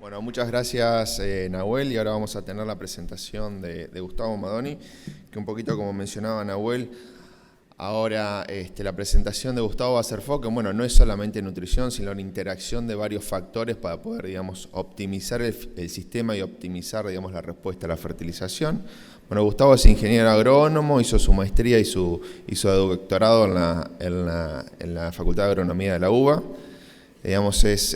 Bueno, muchas gracias Nahuel, y ahora vamos a tener la presentación de Gustavo Madoni, que un poquito como mencionaba Nahuel, ahora la presentación de Gustavo va a ser foco, bueno, no es solamente nutrición, sino la interacción de varios factores para poder, digamos, optimizar el sistema y optimizar, digamos, la respuesta a la fertilización. Bueno, Gustavo es ingeniero agrónomo, hizo su maestría y su doctorado en la Facultad de Agronomía de la UBA. Digamos, es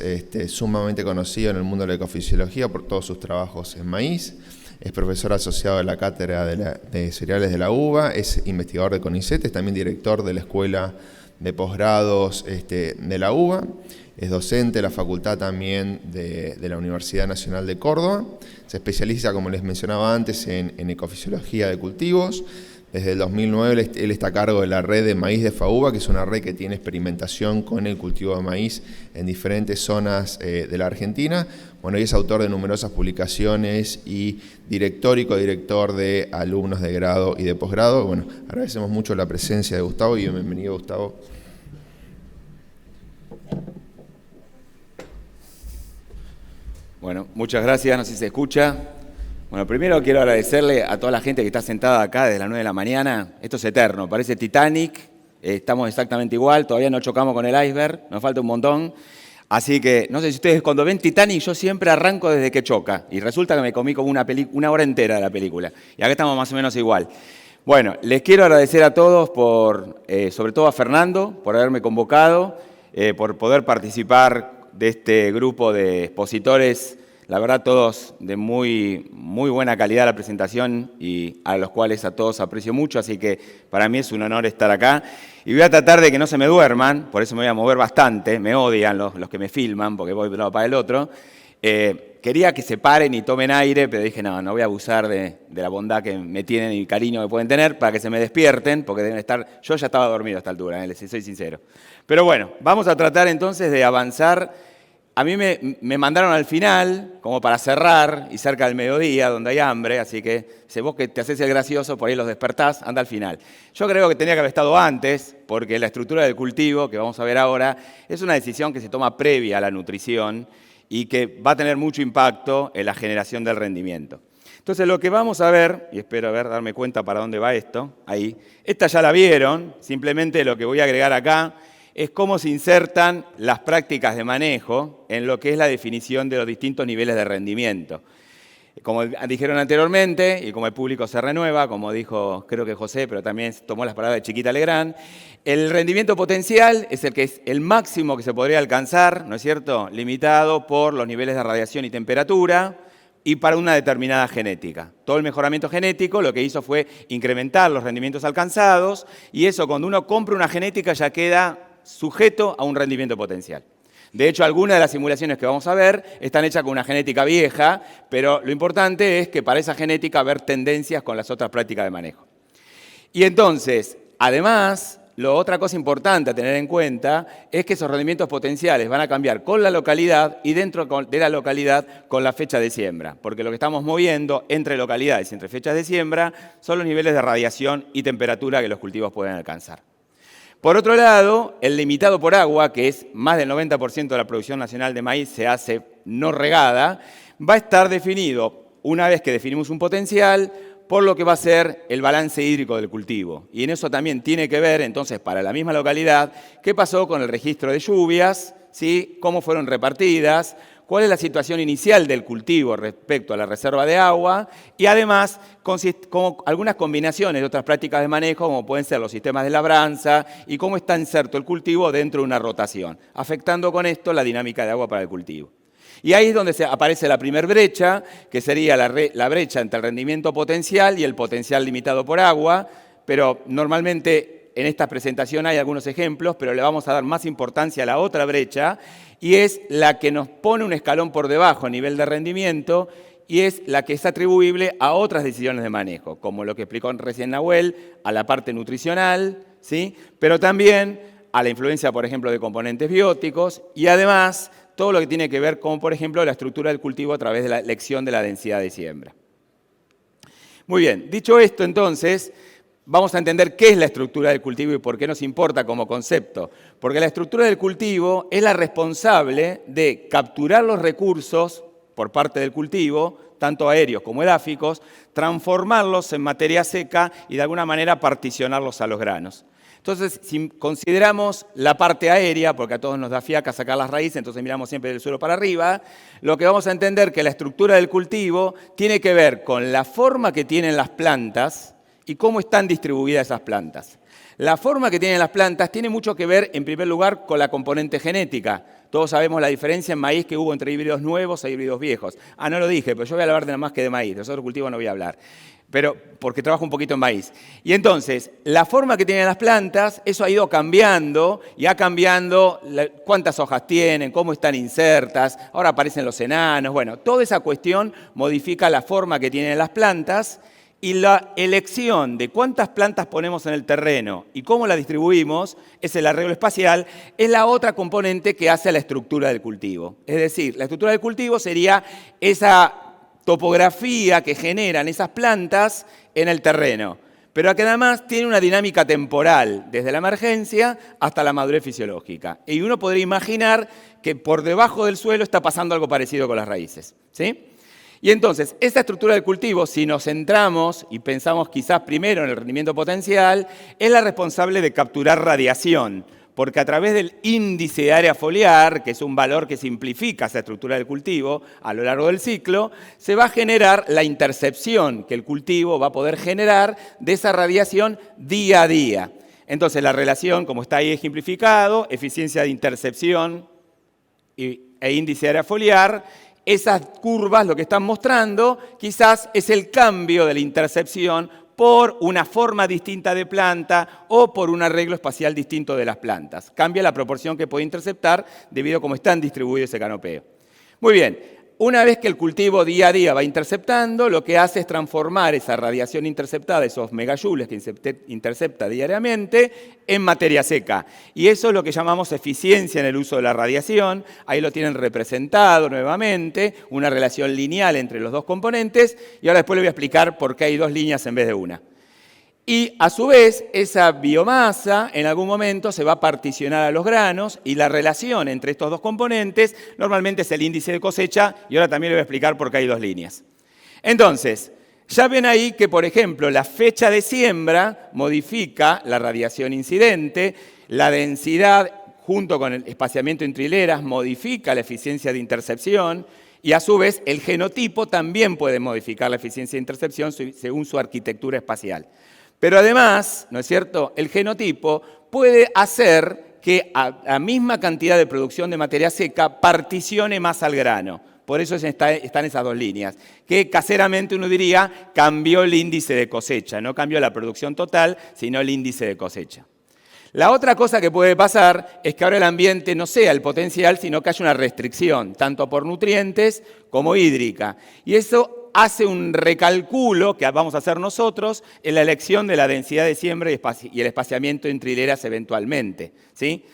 sumamente conocido en el mundo de la ecofisiología por todos sus trabajos en maíz. Es profesor asociado de la cátedra de cereales de la UBA, es investigador de CONICET, es también director de la escuela de posgrados de la UBA, es docente de la facultad también de la Universidad Nacional de Córdoba, se especializa, como les mencionaba antes, en ecofisiología de cultivos. Desde el 2009 él está a cargo de la red de maíz de FAUBA, que es una red que tiene experimentación con el cultivo de maíz en diferentes zonas de la Argentina. Bueno, y es autor de numerosas publicaciones y director y codirector de alumnos de grado y de posgrado. Bueno, agradecemos mucho la presencia de Gustavo y bienvenido, Gustavo. Bueno, muchas gracias, no sé si se escucha. Bueno, primero quiero agradecerle a toda la gente que está sentada acá desde las 9 de la mañana. Esto es eterno, parece Titanic, estamos exactamente igual, todavía no chocamos con el iceberg, nos falta un montón. Así que, no sé si ustedes cuando ven Titanic, yo siempre arranco desde que choca. Y resulta que me comí como una hora entera de la película. Y acá estamos más o menos igual. Bueno, les quiero agradecer a todos, sobre todo a Fernando, por haberme convocado, por poder participar de este grupo de expositores. La verdad, todos de muy buena calidad la presentación y a los cuales a todos aprecio mucho, así que para mí es un honor estar acá. Y voy a tratar de que no se me duerman, por eso me voy a mover bastante, me odian los que me filman porque voy de un lado para el otro. Quería que se paren y tomen aire, pero dije no voy a abusar de la bondad que me tienen y el cariño que pueden tener para que se me despierten, porque deben estar. Yo ya estaba dormido a esta altura, les soy sincero. Pero bueno, vamos a tratar entonces de avanzar. A mí me mandaron al final, como para cerrar, y cerca del mediodía, donde hay hambre, así que si vos que te haces el gracioso, por ahí los despertás, anda al final. Yo creo que tenía que haber estado antes, porque la estructura del cultivo, que vamos a ver ahora, es una decisión que se toma previa a la nutrición y que va a tener mucho impacto en la generación del rendimiento. Entonces lo que vamos a ver, y espero darme cuenta para dónde va esto, ahí, esta ya la vieron, simplemente lo que voy a agregar acá, es cómo se insertan las prácticas de manejo en lo que es la definición de los distintos niveles de rendimiento. Como dijeron anteriormente, y como el público se renueva, como dijo creo que José, pero también tomó las palabras de Chiquita Legrand, el rendimiento potencial es el máximo que se podría alcanzar, ¿no es cierto?, limitado por los niveles de radiación y temperatura, y para una determinada genética. Todo el mejoramiento genético lo que hizo fue incrementar los rendimientos alcanzados, y eso cuando uno compra una genética ya queda sujeto a un rendimiento potencial. De hecho, algunas de las simulaciones que vamos a ver están hechas con una genética vieja, pero lo importante es que para esa genética haber tendencias con las otras prácticas de manejo. Y entonces, además, otra cosa importante a tener en cuenta es que esos rendimientos potenciales van a cambiar con la localidad y dentro de la localidad con la fecha de siembra, porque lo que estamos moviendo entre localidades y entre fechas de siembra son los niveles de radiación y temperatura que los cultivos pueden alcanzar. Por otro lado, el limitado por agua, que es más del 90% de la producción nacional de maíz se hace no regada, va a estar definido, una vez que definimos un potencial, por lo que va a ser el balance hídrico del cultivo. Y en eso también tiene que ver, entonces, para la misma localidad, qué pasó con el registro de lluvias, ¿sí?, cómo fueron repartidas, cuál es la situación inicial del cultivo respecto a la reserva de agua y además como algunas combinaciones de otras prácticas de manejo como pueden ser los sistemas de labranza y cómo está inserto el cultivo dentro de una rotación, afectando con esto la dinámica de agua para el cultivo. Y ahí es donde aparece la primera brecha, que sería la brecha entre el rendimiento potencial y el potencial limitado por agua, pero normalmente en esta presentación hay algunos ejemplos, pero le vamos a dar más importancia a la otra brecha, y es la que nos pone un escalón por debajo a nivel de rendimiento, y es la que es atribuible a otras decisiones de manejo, como lo que explicó recién Nahuel, a la parte nutricional, ¿sí?, pero también a la influencia, por ejemplo, de componentes bióticos, y además todo lo que tiene que ver con, por ejemplo, la estructura del cultivo a través de la elección de la densidad de siembra. Muy bien, dicho esto entonces, vamos a entender qué es la estructura del cultivo y por qué nos importa como concepto. Porque la estructura del cultivo es la responsable de capturar los recursos por parte del cultivo, tanto aéreos como edáficos, transformarlos en materia seca y de alguna manera particionarlos a los granos. Entonces, si consideramos la parte aérea, porque a todos nos da fiaca sacar las raíces, entonces miramos siempre del suelo para arriba, lo que vamos a entender es que la estructura del cultivo tiene que ver con la forma que tienen las plantas y cómo están distribuidas esas plantas. La forma que tienen las plantas tiene mucho que ver, en primer lugar, con la componente genética. Todos sabemos la diferencia en maíz que hubo entre híbridos nuevos e híbridos viejos. Ah, no lo dije, pero yo voy a hablar de nada más que de maíz, de los otros cultivos no voy a hablar. Pero porque trabajo un poquito en maíz. Y entonces, la forma que tienen las plantas, eso ha ido cambiando, y ha cambiando cuántas hojas tienen, cómo están insertas, ahora aparecen los enanos, bueno, toda esa cuestión modifica la forma que tienen las plantas, y la elección de cuántas plantas ponemos en el terreno y cómo las distribuimos, es el arreglo espacial, es la otra componente que hace a la estructura del cultivo. Es decir, la estructura del cultivo sería esa topografía que generan esas plantas en el terreno, pero que además tiene una dinámica temporal, desde la emergencia hasta la madurez fisiológica. Y uno podría imaginar que por debajo del suelo está pasando algo parecido con las raíces, ¿sí? Y entonces, esta estructura del cultivo, si nos centramos y pensamos quizás primero en el rendimiento potencial, es la responsable de capturar radiación, porque a través del índice de área foliar, que es un valor que simplifica esa estructura del cultivo a lo largo del ciclo, se va a generar la intercepción que el cultivo va a poder generar de esa radiación día a día. Entonces, la relación, como está ahí ejemplificado, eficiencia de intercepción e índice de área foliar, esas curvas lo que están mostrando quizás es el cambio de la intercepción por una forma distinta de planta o por un arreglo espacial distinto de las plantas. Cambia la proporción que puede interceptar debido a cómo están distribuidos ese canopeo. Muy bien, una vez que el cultivo día a día va interceptando, lo que hace es transformar esa radiación interceptada, esos megajoules que intercepta diariamente, en materia seca. Y eso es lo que llamamos eficiencia en el uso de la radiación. Ahí lo tienen representado nuevamente, una relación lineal entre los dos componentes. Y ahora después les voy a explicar por qué hay dos líneas en vez de una. Y a su vez, esa biomasa en algún momento se va a particionar a los granos y la relación entre estos dos componentes normalmente es el índice de cosecha y ahora también les voy a explicar por qué hay dos líneas. Entonces, ya ven ahí que, por ejemplo, la fecha de siembra modifica la radiación incidente, la densidad junto con el espaciamiento entre hileras modifica la eficiencia de intercepción y a su vez el genotipo también puede modificar la eficiencia de intercepción según su arquitectura espacial. Pero además, ¿no es cierto?, el genotipo puede hacer que a la misma cantidad de producción de materia seca particione más al grano. Por eso están esas dos líneas, que caseramente uno diría cambió el índice de cosecha, no cambió la producción total, sino el índice de cosecha. La otra cosa que puede pasar es que ahora el ambiente no sea el potencial, sino que haya una restricción, tanto por nutrientes como hídrica. Y eso hace un recalculo que vamos a hacer nosotros en la elección de la densidad de siembra y el espaciamiento entre hileras eventualmente, ¿sí?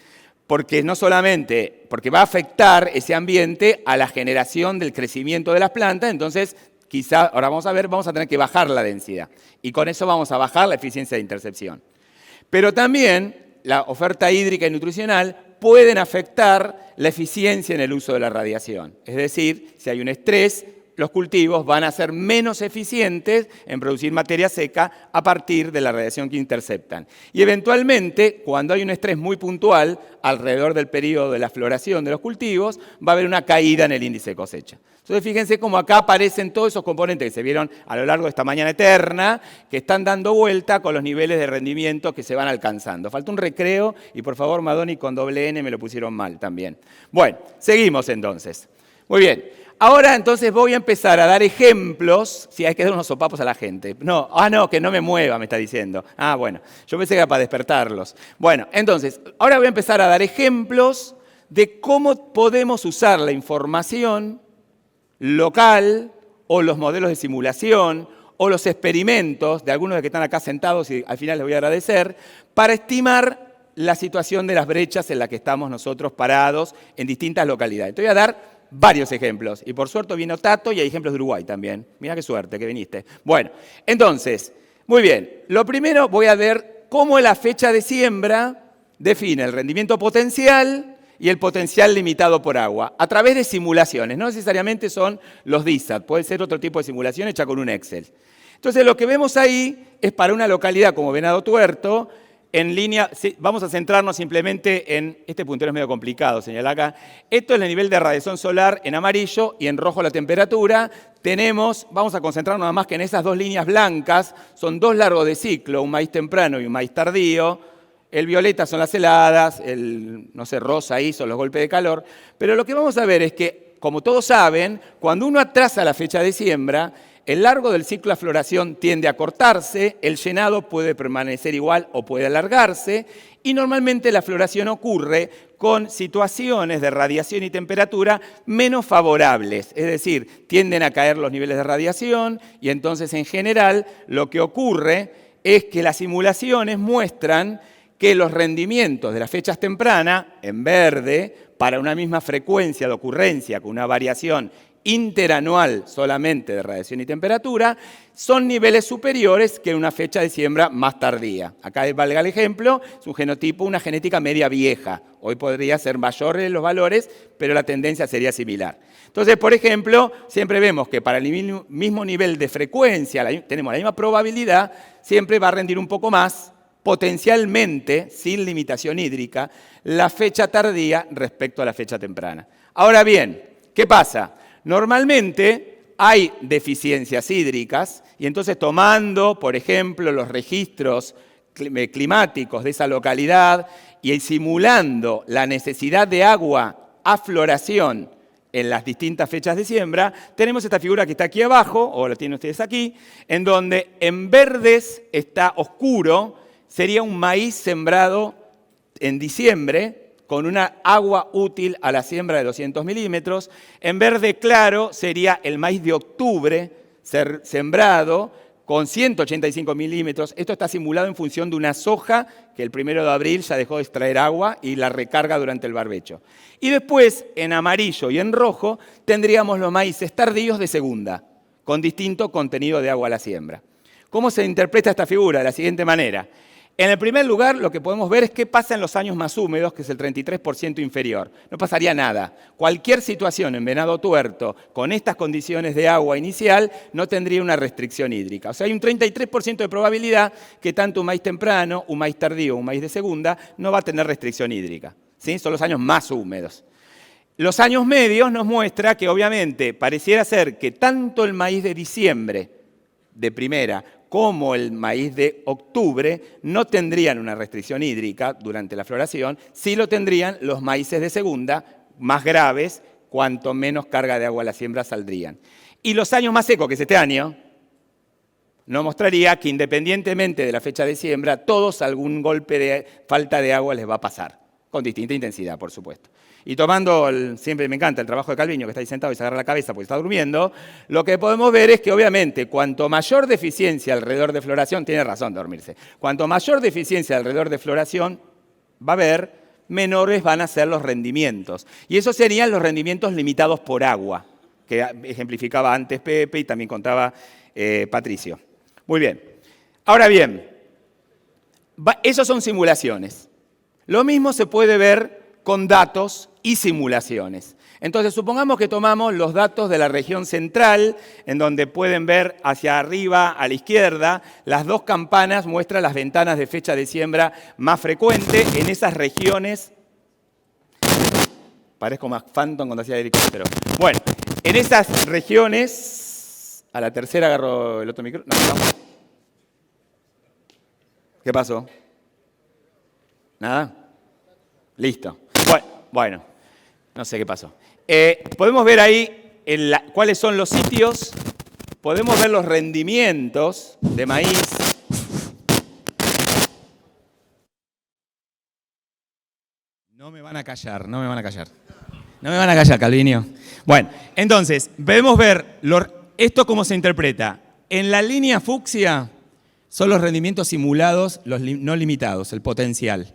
Porque no solamente, porque va a afectar ese ambiente a la generación del crecimiento de las plantas, entonces quizá, ahora vamos a ver, vamos a tener que bajar la densidad. Y con eso vamos a bajar la eficiencia de intercepción. Pero también la oferta hídrica y nutricional pueden afectar la eficiencia en el uso de la radiación. Es decir, si hay un estrés, los cultivos van a ser menos eficientes en producir materia seca a partir de la radiación que interceptan. Y eventualmente, cuando hay un estrés muy puntual, alrededor del periodo de la floración de los cultivos, va a haber una caída en el índice de cosecha. Entonces, fíjense cómo acá aparecen todos esos componentes que se vieron a lo largo de esta mañana eterna, que están dando vuelta con los niveles de rendimiento que se van alcanzando. Falta un recreo y, por favor, Madoni, con doble N me lo pusieron mal también. Bueno, seguimos entonces. Muy bien. Ahora entonces voy a empezar a dar ejemplos, si hay que dar unos sopapos a la gente. No, que no me mueva, me está diciendo. Ah, bueno, yo pensé que era para despertarlos. Bueno, entonces, ahora voy a empezar a dar ejemplos de cómo podemos usar la información local o los modelos de simulación o los experimentos de algunos de los que están acá sentados y al final les voy a agradecer, para estimar la situación de las brechas en las que estamos nosotros parados en distintas localidades. Te voy a dar varios ejemplos. Y por suerte vino Tato y hay ejemplos de Uruguay también. Mira qué suerte que viniste. Bueno, entonces, muy bien. Lo primero voy a ver cómo la fecha de siembra define el rendimiento potencial y el potencial limitado por agua, a través de simulaciones. No necesariamente son los DISAT, puede ser otro tipo de simulación hecha con un Excel. Entonces lo que vemos ahí es para una localidad como Venado Tuerto, en línea, vamos a centrarnos simplemente en, este puntero es medio complicado, señala acá, esto es el nivel de radiación solar en amarillo y en rojo la temperatura. Vamos a concentrarnos nada más que en esas dos líneas blancas, son dos largos de ciclo, un maíz temprano y un maíz tardío. El violeta son las heladas, el, no sé, rosa ahí son los golpes de calor. Pero lo que vamos a ver es que, como todos saben, cuando uno atrasa la fecha de siembra, el largo del ciclo de floración tiende a cortarse, el llenado puede permanecer igual o puede alargarse, y normalmente la floración ocurre con situaciones de radiación y temperatura menos favorables, es decir, tienden a caer los niveles de radiación y entonces en general lo que ocurre es que las simulaciones muestran que los rendimientos de las fechas tempranas, en verde, para una misma frecuencia de ocurrencia con una variación interanual solamente de radiación y temperatura, son niveles superiores que en una fecha de siembra más tardía. Acá valga el ejemplo, es un genotipo, una genética media vieja. Hoy podría ser mayores los valores, pero la tendencia sería similar. Entonces, por ejemplo, siempre vemos que para el mismo nivel de frecuencia, tenemos la misma probabilidad, siempre va a rendir un poco más, potencialmente, sin limitación hídrica, la fecha tardía respecto a la fecha temprana. Ahora bien, ¿qué pasa? Normalmente hay deficiencias hídricas y entonces tomando, por ejemplo, los registros climáticos de esa localidad y simulando la necesidad de agua a floración en las distintas fechas de siembra, tenemos esta figura que está aquí abajo, o la tienen ustedes aquí, en donde en verdes está oscuro, sería un maíz sembrado en diciembre, con una agua útil a la siembra de 200 milímetros. En verde claro sería el maíz de octubre, sembrado con 185 milímetros. Esto está simulado en función de una soja que el 1 de abril ya dejó de extraer agua y la recarga durante el barbecho. Y después, en amarillo y en rojo, tendríamos los maíces tardíos de segunda, con distinto contenido de agua a la siembra. ¿Cómo se interpreta esta figura? De la siguiente manera. En el primer lugar, lo que podemos ver es qué pasa en los años más húmedos, que es el 33% inferior. No pasaría nada. Cualquier situación en Venado Tuerto con estas condiciones de agua inicial no tendría una restricción hídrica. O sea, hay un 33% de probabilidad que tanto un maíz temprano, un maíz tardío o un maíz de segunda no va a tener restricción hídrica. ¿Sí? Son los años más húmedos. Los años medios nos muestra que obviamente pareciera ser que tanto el maíz de diciembre, de primera, como el maíz de octubre, no tendrían una restricción hídrica durante la floración, sí lo tendrían los maíces de segunda, más graves, cuanto menos carga de agua a la siembra saldrían. Y los años más secos, que es este año, nos mostraría que independientemente de la fecha de siembra, todos algún golpe de falta de agua les va a pasar, con distinta intensidad, por supuesto. Y tomando, siempre me encanta el trabajo de Calviño, que está ahí sentado y se agarra la cabeza porque está durmiendo, lo que podemos ver es que obviamente cuanto mayor deficiencia alrededor de floración, tiene razón de dormirse, cuanto mayor deficiencia alrededor de floración va a haber, menores van a ser los rendimientos. Y esos serían los rendimientos limitados por agua, que ejemplificaba antes Pepe y también contaba Patricio. Muy bien. Ahora bien, esos son simulaciones. Lo mismo se puede ver con datos y simulaciones. Entonces, supongamos que tomamos los datos de la región central, en donde pueden ver hacia arriba, a la izquierda, las dos campanas muestran las ventanas de fecha de siembra más frecuente en esas regiones. Parezco más Phantom cuando hacía helicóptero. Bueno, en esas regiones, a la tercera agarro el otro micrófono. No. ¿Qué pasó? ¿Nada? Listo. Bueno, no sé qué pasó. Podemos ver ahí cuáles son los sitios, podemos ver los rendimientos de maíz. No me van a callar, Calviño. Bueno, entonces, podemos ver esto cómo se interpreta. En la línea fucsia son los rendimientos simulados, los no limitados, el potencial.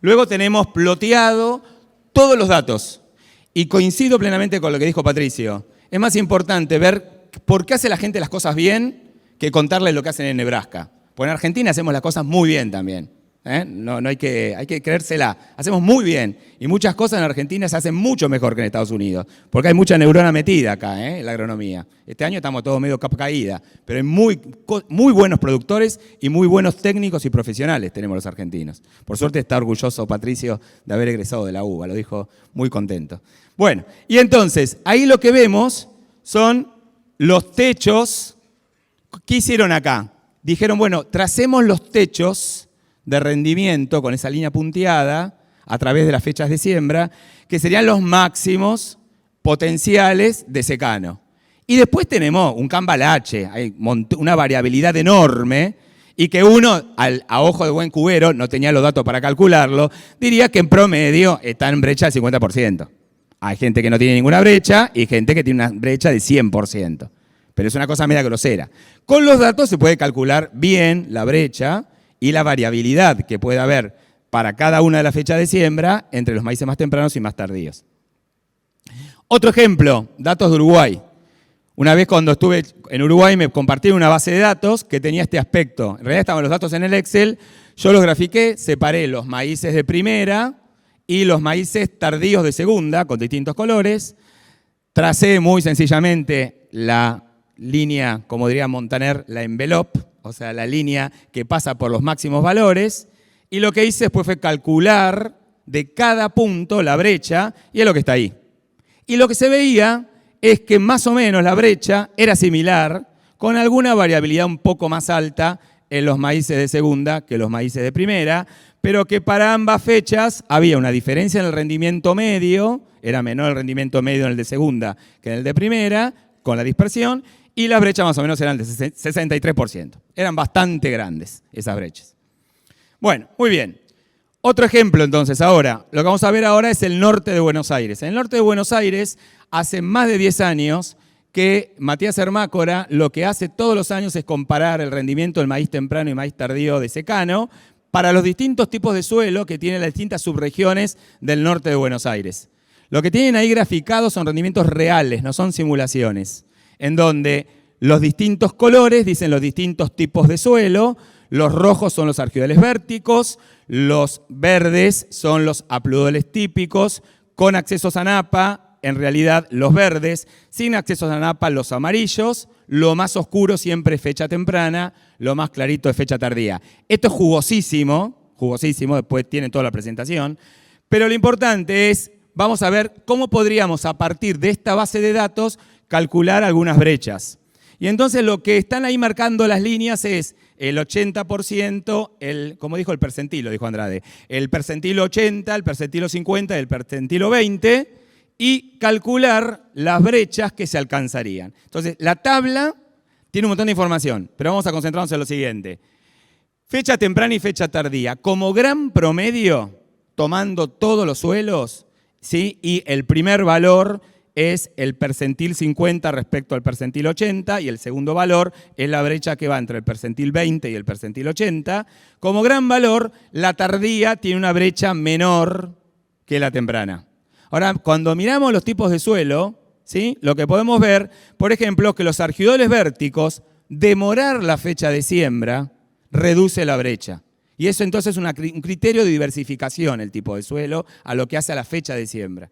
Luego tenemos ploteado todos los datos. Y coincido plenamente con lo que dijo Patricio. Es más importante ver por qué hace la gente las cosas bien que contarles lo que hacen en Nebraska. Porque en Argentina hacemos las cosas muy bien también. No hay que creérsela. Hacemos muy bien. Y muchas cosas en Argentina se hacen mucho mejor que en Estados Unidos. Porque hay mucha neurona metida acá, en la agronomía. Este año estamos todos medio capa caída. Pero hay muy buenos productores y muy buenos técnicos y profesionales tenemos los argentinos. Por suerte está orgulloso Patricio de haber egresado de la UBA. Lo dijo muy contento. Bueno, y entonces, ahí lo que vemos son los techos. ¿Qué hicieron acá? Dijeron, bueno, tracemos los techos de rendimiento con esa línea punteada a través de las fechas de siembra, que serían los máximos potenciales de secano. Y después tenemos un cambalache, hay una variabilidad enorme, y que uno, a ojo de buen cubero, no tenía los datos para calcularlo, diría que en promedio está en brecha del 50%. Hay gente que no tiene ninguna brecha y gente que tiene una brecha de 100%. Pero es una cosa media grosera. Con los datos se puede calcular bien la brecha y la variabilidad que puede haber para cada una de las fechas de siembra entre los maíces más tempranos y más tardíos. Otro ejemplo, datos de Uruguay. Una vez cuando estuve en Uruguay me compartieron una base de datos que tenía este aspecto. En realidad estaban los datos en el Excel, yo los grafiqué, separé los maíces de primera y los maíces tardíos de segunda con distintos colores. Tracé muy sencillamente la línea, como diría Montaner, la envelope, o sea, la línea que pasa por los máximos valores, y lo que hice después fue calcular de cada punto la brecha, y es lo que está ahí. Y lo que se veía es que más o menos la brecha era similar, con alguna variabilidad un poco más alta en los maíces de segunda que los maíces de primera, pero que para ambas fechas había una diferencia en el rendimiento medio, era menor el rendimiento medio en el de segunda que en el de primera, con la dispersión, y las brechas más o menos eran de 63%. Eran bastante grandes esas brechas. Bueno, muy bien. Otro ejemplo entonces ahora. Lo que vamos a ver ahora es el norte de Buenos Aires. En el norte de Buenos Aires, hace más de 10 años que Matías Hermácora lo que hace todos los años es comparar el rendimiento del maíz temprano y maíz tardío de secano para los distintos tipos de suelo que tienen las distintas subregiones del norte de Buenos Aires. Lo que tienen ahí graficados son rendimientos reales, no son simulaciones, en donde los distintos colores dicen los distintos tipos de suelo, los rojos son los argiodeles vérticos, los verdes son los apludoles típicos, con accesos a napa, en realidad los verdes, sin accesos a napa los amarillos, lo más oscuro siempre es fecha temprana, lo más clarito es fecha tardía. Esto es jugosísimo, después tienen toda la presentación, pero lo importante es, vamos a ver cómo podríamos a partir de esta base de datos calcular algunas brechas. Y entonces lo que están ahí marcando las líneas es el 80%, como dijo el percentilo, dijo Andrade, el percentilo 80, el percentilo 50 y el percentilo 20, y calcular las brechas que se alcanzarían. Entonces, la tabla tiene un montón de información, pero vamos a concentrarnos en lo siguiente. Fecha temprana y fecha tardía. Como gran promedio, tomando todos los suelos, ¿sí? Y el primer valor es el percentil 50 respecto al percentil 80 y el segundo valor es la brecha que va entre el percentil 20 y el percentil 80. Como gran valor, la tardía tiene una brecha menor que la temprana. Ahora, cuando miramos los tipos de suelo, ¿sí? Lo que podemos ver, por ejemplo, que los argidoles vérticos, demorar la fecha de siembra reduce la brecha. Y eso entonces es un criterio de diversificación, el tipo de suelo, a lo que hace a la fecha de siembra.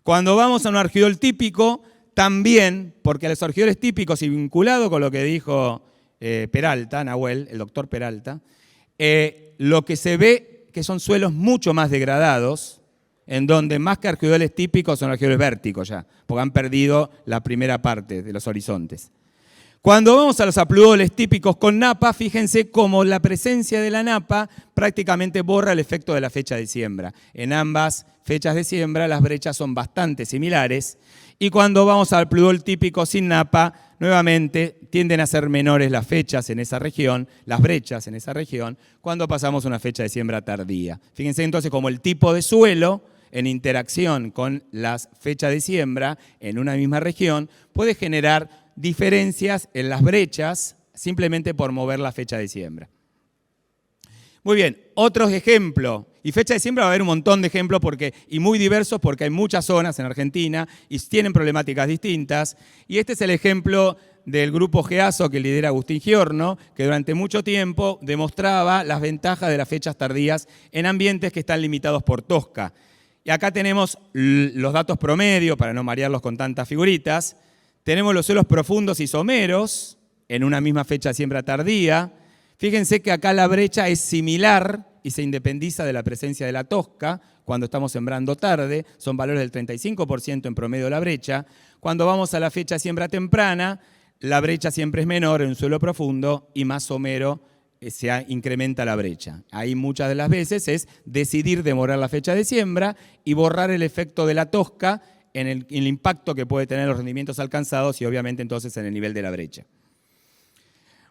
Cuando vamos a un argidol típico, también, porque a los argidoles típicos y vinculado con lo que dijo Peralta, Nahuel, el doctor Peralta, lo que se ve que son suelos mucho más degradados, en donde más que argidoles típicos son argidoles vérticos ya, porque han perdido la primera parte de los horizontes. Cuando vamos a los apludoles típicos con napa, fíjense cómo la presencia de la napa prácticamente borra el efecto de la fecha de siembra. En ambas fechas de siembra las brechas son bastante similares y cuando vamos al pludol típico sin napa, nuevamente tienden a ser menores las fechas en esa región, las brechas en esa región, cuando pasamos a una fecha de siembra tardía. Fíjense entonces cómo el tipo de suelo en interacción con las fechas de siembra en una misma región puede generar diferencias en las brechas simplemente por mover la fecha de siembra. Muy bien, otros ejemplos. Y fecha de siembra va a haber un montón de ejemplos y muy diversos porque hay muchas zonas en Argentina y tienen problemáticas distintas. Y este es el ejemplo del grupo GEASO que lidera Agustín Giorno, que durante mucho tiempo demostraba las ventajas de las fechas tardías en ambientes que están limitados por Tosca. Y acá tenemos los datos promedio, para no marearlos con tantas figuritas. Tenemos los suelos profundos y someros en una misma fecha de siembra tardía. Fíjense que acá la brecha es similar y se independiza de la presencia de la Tosca cuando estamos sembrando tarde. Son valores del 35% en promedio de la brecha. Cuando vamos a la fecha de siembra temprana, la brecha siempre es menor en un suelo profundo y más somero se incrementa la brecha. Ahí muchas de las veces es decidir demorar la fecha de siembra y borrar el efecto de la Tosca en el impacto que puede tener los rendimientos alcanzados y obviamente entonces en el nivel de la brecha.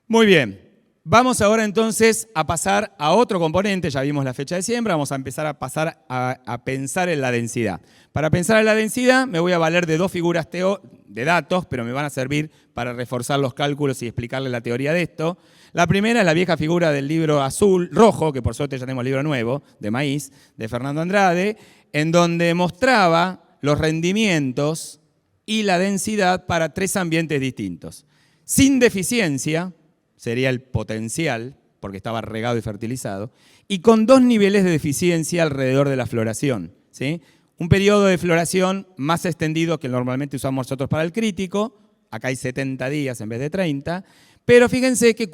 Muy bien, vamos ahora entonces a pasar a otro componente, ya vimos la fecha de siembra, vamos a empezar a pasar a pensar en la densidad. Para pensar en la densidad me voy a valer de dos figuras de datos, pero me van a servir para reforzar los cálculos y explicarles la teoría de esto. La primera es la vieja figura del libro rojo, que por suerte ya tenemos libro nuevo, de maíz, de Fernando Andrade, en donde mostraba los rendimientos y la densidad para tres ambientes distintos. Sin deficiencia, sería el potencial, porque estaba regado y fertilizado, y con dos niveles de deficiencia alrededor de la floración, ¿sí? Un periodo de floración más extendido que normalmente usamos nosotros para el crítico, acá hay 70 días en vez de 30, pero fíjense que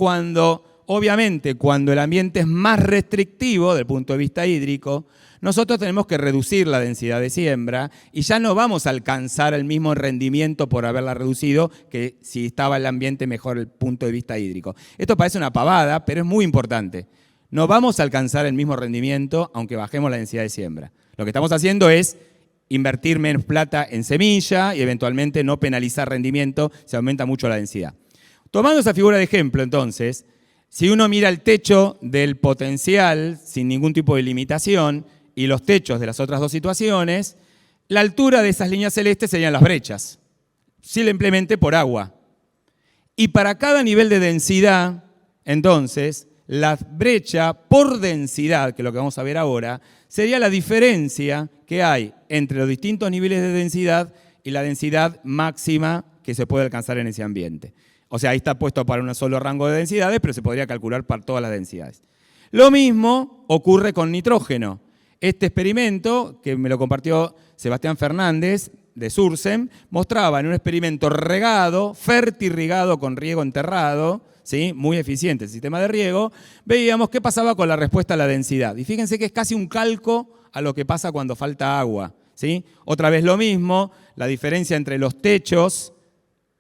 obviamente cuando el ambiente es más restrictivo desde el punto de vista hídrico, nosotros tenemos que reducir la densidad de siembra y ya no vamos a alcanzar el mismo rendimiento por haberla reducido que si estaba el ambiente mejor desde el punto de vista hídrico. Esto parece una pavada, pero es muy importante. No vamos a alcanzar el mismo rendimiento aunque bajemos la densidad de siembra. Lo que estamos haciendo es invertir menos plata en semilla y eventualmente no penalizar rendimiento si aumenta mucho la densidad. Tomando esa figura de ejemplo, entonces, si uno mira el techo del potencial sin ningún tipo de limitación y los techos de las otras dos situaciones, la altura de esas líneas celestes serían las brechas, simplemente por agua. Y para cada nivel de densidad, entonces, la brecha por densidad, que es lo que vamos a ver ahora, sería la diferencia que hay entre los distintos niveles de densidad y la densidad máxima que se puede alcanzar en ese ambiente. O sea, ahí está puesto para un solo rango de densidades, pero se podría calcular para todas las densidades. Lo mismo ocurre con nitrógeno. Este experimento, que me lo compartió Sebastián Fernández, de Sursem, mostraba en un experimento regado, fertirrigado con riego enterrado, ¿sí? Muy eficiente el sistema de riego, veíamos qué pasaba con la respuesta a la densidad. Y fíjense que es casi un calco a lo que pasa cuando falta agua, ¿sí? Otra vez lo mismo, la diferencia entre los techos,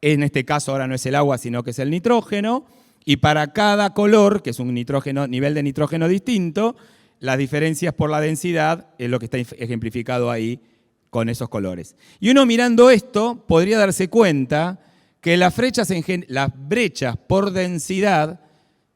en este caso ahora no es el agua, sino que es el nitrógeno, y para cada color, que es un nivel de nitrógeno distinto, las diferencias por la densidad es lo que está ejemplificado ahí con esos colores. Y uno mirando esto podría darse cuenta que las brechas por densidad,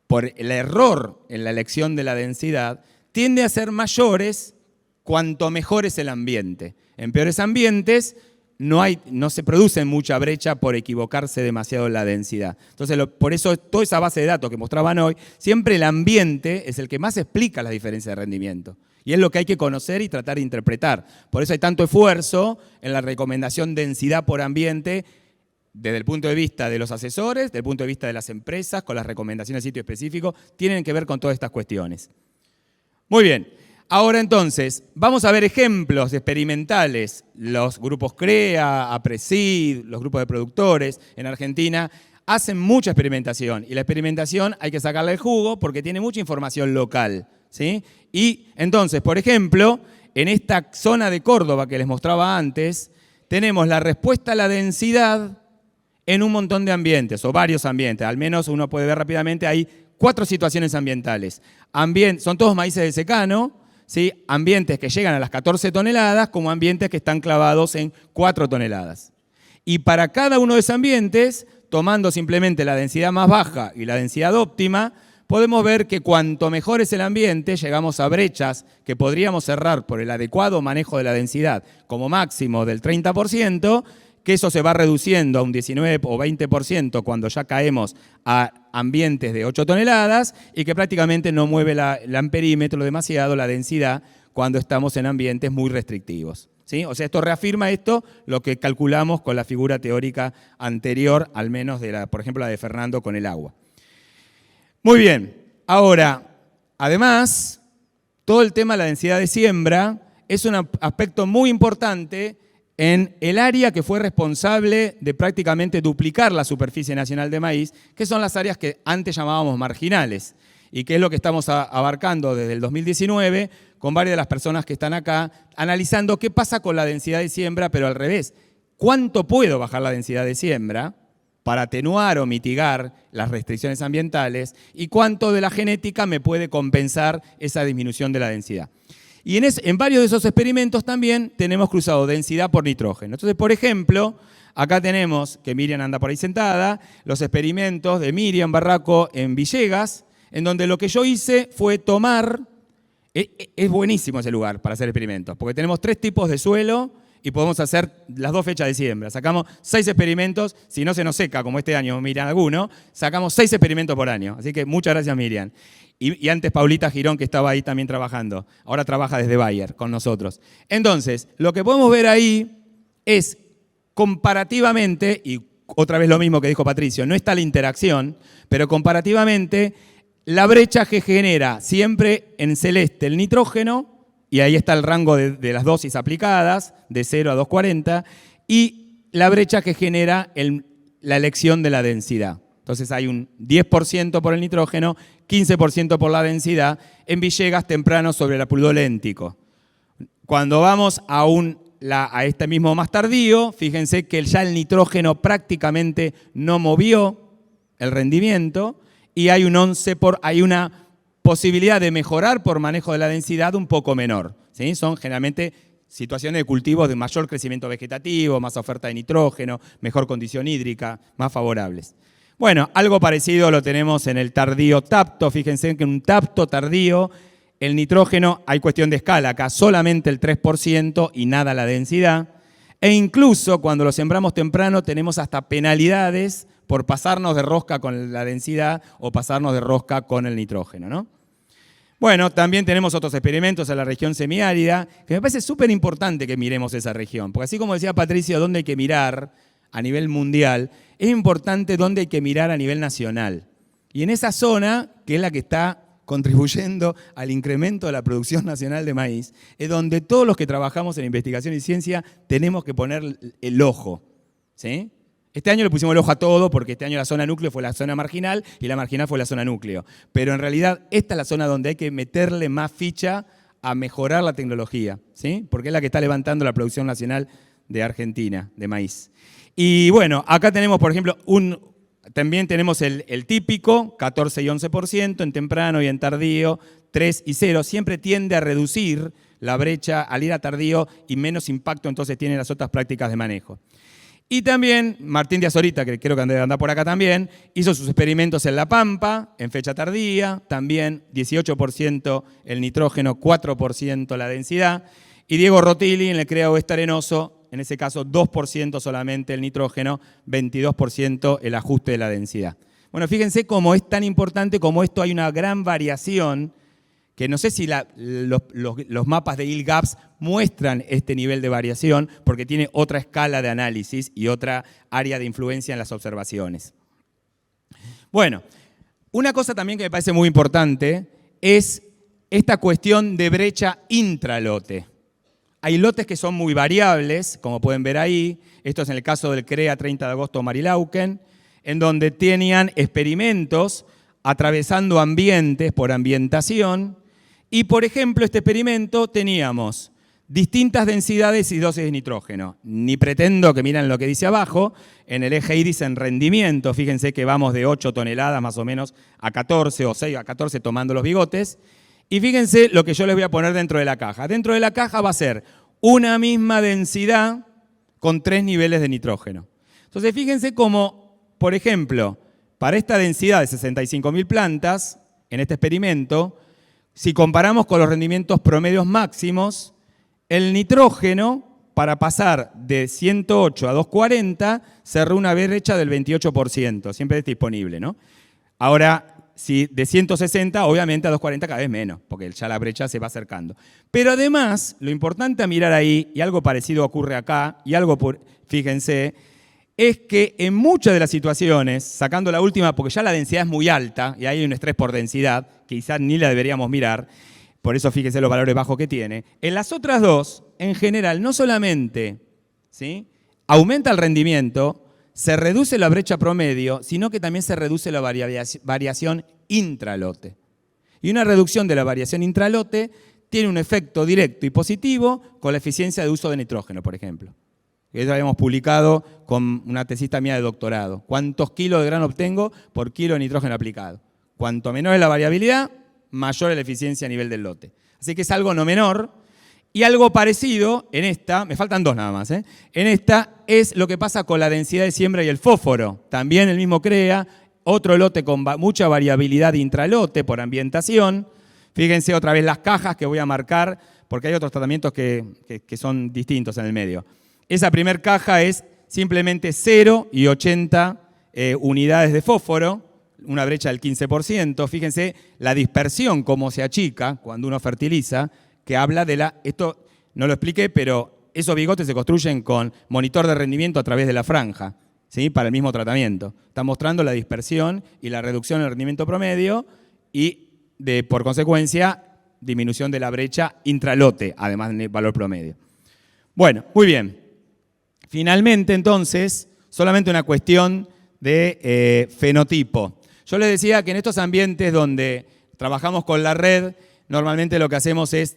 por el error en la elección de la densidad, tienden a ser mayores cuanto mejor es el ambiente. En peores ambientes no se produce mucha brecha por equivocarse demasiado en la densidad. Entonces, por eso toda esa base de datos que mostraban hoy, siempre el ambiente es el que más explica las diferencias de rendimiento. Y es lo que hay que conocer y tratar de interpretar. Por eso hay tanto esfuerzo en la recomendación densidad por ambiente desde el punto de vista de los asesores, desde el punto de vista de las empresas, con las recomendaciones de sitio específico, tienen que ver con todas estas cuestiones. Muy bien. Ahora entonces, vamos a ver ejemplos experimentales. Los grupos CREA, APRESID, los grupos de productores en Argentina hacen mucha experimentación. Y la experimentación hay que sacarle el jugo porque tiene mucha información local, ¿sí? Y entonces, por ejemplo, en esta zona de Córdoba que les mostraba antes, tenemos la respuesta a la densidad en un montón de ambientes, o varios ambientes. Al menos uno puede ver rápidamente, hay 4 situaciones ambientales. Son todos maíces de secano, ¿sí? Ambientes que llegan a las 14 toneladas como ambientes que están clavados en 4 toneladas. Y para cada uno de esos ambientes, tomando simplemente la densidad más baja y la densidad óptima, podemos ver que cuanto mejor es el ambiente, llegamos a brechas que podríamos cerrar por el adecuado manejo de la densidad como máximo del 30%, que eso se va reduciendo a un 19 o 20% cuando ya caemos a ambientes de 8 toneladas y que prácticamente no mueve el amperímetro demasiado, la densidad, cuando estamos en ambientes muy restrictivos. ¿Sí? O sea, esto reafirma lo que calculamos con la figura teórica anterior, al menos por ejemplo, la de Fernando con el agua. Muy bien, ahora, además, todo el tema de la densidad de siembra es un aspecto muy importante en el área que fue responsable de prácticamente duplicar la superficie nacional de maíz, que son las áreas que antes llamábamos marginales, y que es lo que estamos abarcando desde el 2019 con varias de las personas que están acá, analizando qué pasa con la densidad de siembra, pero al revés. ¿Cuánto puedo bajar la densidad de siembra para atenuar o mitigar las restricciones ambientales? ¿Y cuánto de la genética me puede compensar esa disminución de la densidad? Y en varios de esos experimentos también tenemos cruzado densidad por nitrógeno. Entonces, por ejemplo, acá tenemos, que Miriam anda por ahí sentada, los experimentos de Miriam Barraco en Villegas, en donde lo que yo hice fue tomar. Es buenísimo ese lugar para hacer experimentos, porque tenemos 3 tipos de suelo y podemos hacer las 2 fechas de siembra. Sacamos 6 experimentos, si no se nos seca, como este año Miriam alguno, sacamos 6 experimentos por año. Así que muchas gracias, Miriam. Y antes Paulita Girón, que estaba ahí también trabajando. Ahora trabaja desde Bayer con nosotros. Entonces, lo que podemos ver ahí es comparativamente, y otra vez lo mismo que dijo Patricio, no está la interacción, pero comparativamente, la brecha que genera siempre en celeste el nitrógeno, y ahí está el rango de las dosis aplicadas, de 0 a 240, y la brecha que genera la elección de la densidad. Entonces hay un 10% por el nitrógeno, 15% por la densidad, en Villegas temprano sobre el apuloléntico. Cuando vamos a este mismo más tardío, fíjense que ya el nitrógeno prácticamente no movió el rendimiento, y hay una posibilidad de mejorar por manejo de la densidad un poco menor. ¿Sí? Son generalmente situaciones de cultivos de mayor crecimiento vegetativo, más oferta de nitrógeno, mejor condición hídrica, más favorables. Bueno, algo parecido lo tenemos en el tardío tapto. Fíjense que en un tapto tardío, el nitrógeno, hay cuestión de escala, acá solamente el 3% y nada la densidad. E incluso cuando lo sembramos temprano tenemos hasta penalidades por pasarnos de rosca con la densidad o pasarnos de rosca con el nitrógeno, ¿no? Bueno, también tenemos otros experimentos en la región semiárida, que me parece súper importante que miremos esa región, porque así como decía Patricio, dónde hay que mirar a nivel mundial, es importante dónde hay que mirar a nivel nacional. Y en esa zona, que es la que está contribuyendo al incremento de la producción nacional de maíz, es donde todos los que trabajamos en investigación y ciencia tenemos que poner el ojo, ¿sí? Este año le pusimos el ojo a todo porque este año la zona núcleo fue la zona marginal y la marginal fue la zona núcleo. Pero en realidad esta es la zona donde hay que meterle más ficha a mejorar la tecnología, ¿sí? Porque es la que está levantando la producción nacional de Argentina, de maíz. Y bueno, acá tenemos, por ejemplo, también tenemos el típico, 14 y 11%, en temprano y en tardío, 3 y 0. Siempre tiende a reducir la brecha al ir a tardío y menos impacto entonces tienen las otras prácticas de manejo. Y también Martín Díaz Orita, que creo que anda por acá también, hizo sus experimentos en La Pampa, en fecha tardía, también 18% el nitrógeno, 4% la densidad. Y Diego Rotili en el CREA Oeste Arenoso, en ese caso 2% solamente el nitrógeno, 22% el ajuste de la densidad. Bueno, fíjense cómo es tan importante, como esto hay una gran variación, que no sé si los mapas de ILGAPS muestran este nivel de variación, porque tiene otra escala de análisis y otra área de influencia en las observaciones. Bueno, una cosa también que me parece muy importante es esta cuestión de brecha intralote. Hay lotes que son muy variables, como pueden ver ahí. Esto es en el caso del CREA 30 de agosto Marilauken, en donde tenían experimentos atravesando ambientes por ambientación. Y, por ejemplo, este experimento teníamos distintas densidades y dosis de nitrógeno. Ni pretendo que miren lo que dice abajo. En el eje iris en rendimiento, fíjense que vamos de 8 toneladas más o menos a 14 o 6 a 14 tomando los bigotes. Y fíjense lo que yo les voy a poner dentro de la caja. Dentro de la caja va a ser una misma densidad con 3 niveles de nitrógeno. Entonces, fíjense cómo, por ejemplo, para esta densidad de 65.000 plantas, en este experimento, si comparamos con los rendimientos promedios máximos, el nitrógeno, para pasar de 108 a 240, cerró una brecha del 28%, siempre es disponible, ¿no? Ahora, Si de 160, obviamente a 240 cada vez menos, porque ya la brecha se va acercando. Pero además, lo importante a mirar ahí, y algo parecido ocurre acá, y algo, fíjense, es que en muchas de las situaciones, sacando la última, porque ya la densidad es muy alta, y hay un estrés por densidad, que quizás ni la deberíamos mirar, por eso fíjense los valores bajos que tiene, en las otras dos, en general, no solamente, ¿sí?, aumenta el rendimiento, se reduce la brecha promedio, sino que también se reduce la variación intralote. Y una reducción de la variación intralote tiene un efecto directo y positivo con la eficiencia de uso de nitrógeno, por ejemplo. Eso habíamos publicado con una tesista mía de doctorado. ¿Cuántos kilos de grano obtengo por kilo de nitrógeno aplicado? Cuanto menor es la variabilidad, mayor es la eficiencia a nivel del lote. Así que es algo no menor. Y algo parecido en esta, me faltan dos nada más, en esta es lo que pasa con la densidad de siembra y el fósforo. También el mismo CREA, otro lote con mucha variabilidad intralote por ambientación. Fíjense otra vez las cajas que voy a marcar, porque hay otros tratamientos que son distintos en el medio. Esa primer caja es simplemente 0 y 80 unidades de fósforo, una brecha del 15%. Fíjense la dispersión, cómo se achica cuando uno fertiliza, que habla de esto no lo expliqué, pero esos bigotes se construyen con monitor de rendimiento a través de la franja, ¿sí?, para el mismo tratamiento. Está mostrando la dispersión y la reducción del rendimiento promedio y, por consecuencia, disminución de la brecha intralote, además del valor promedio. Bueno, muy bien. Finalmente, entonces, solamente una cuestión de fenotipo. Yo les decía que en estos ambientes donde trabajamos con la red, normalmente lo que hacemos es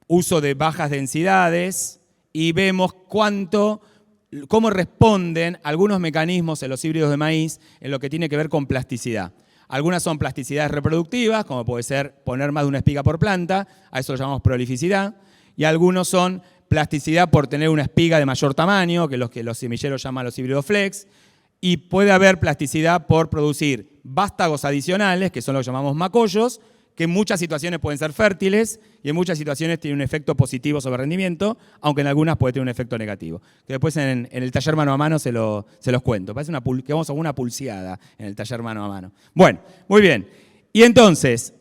uso de bajas densidades y vemos cómo responden algunos mecanismos en los híbridos de maíz en lo que tiene que ver con plasticidad. Algunas son plasticidades reproductivas, como puede ser poner más de una espiga por planta, a eso lo llamamos prolificidad, y algunos son plasticidad por tener una espiga de mayor tamaño, que los semilleros llaman los híbridos flex, y puede haber plasticidad por producir vástagos adicionales, que son lo que llamamos macollos, que en muchas situaciones pueden ser fértiles y en muchas situaciones tienen un efecto positivo sobre el rendimiento, aunque en algunas puede tener un efecto negativo. Que después en el taller mano a mano se los cuento. Parece que vamos a una pulseada en el taller mano a mano. Bueno, muy bien. Y entonces,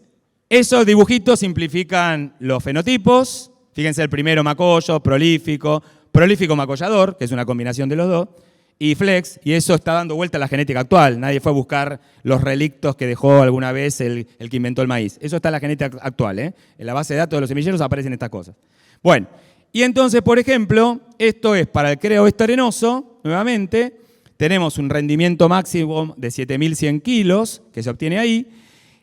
esos dibujitos simplifican los fenotipos. Fíjense el primero, macollo, prolífico macollador, que es una combinación de los dos, y flex, y eso está dando vuelta a la genética actual. Nadie fue a buscar los relictos que dejó alguna vez el que inventó el maíz. Eso está en la genética actual, En la base de datos de los semilleros aparecen estas cosas. Bueno, y entonces, por ejemplo, esto es para el creo estarenoso, nuevamente, tenemos un rendimiento máximo de 7.100 kilos que se obtiene ahí,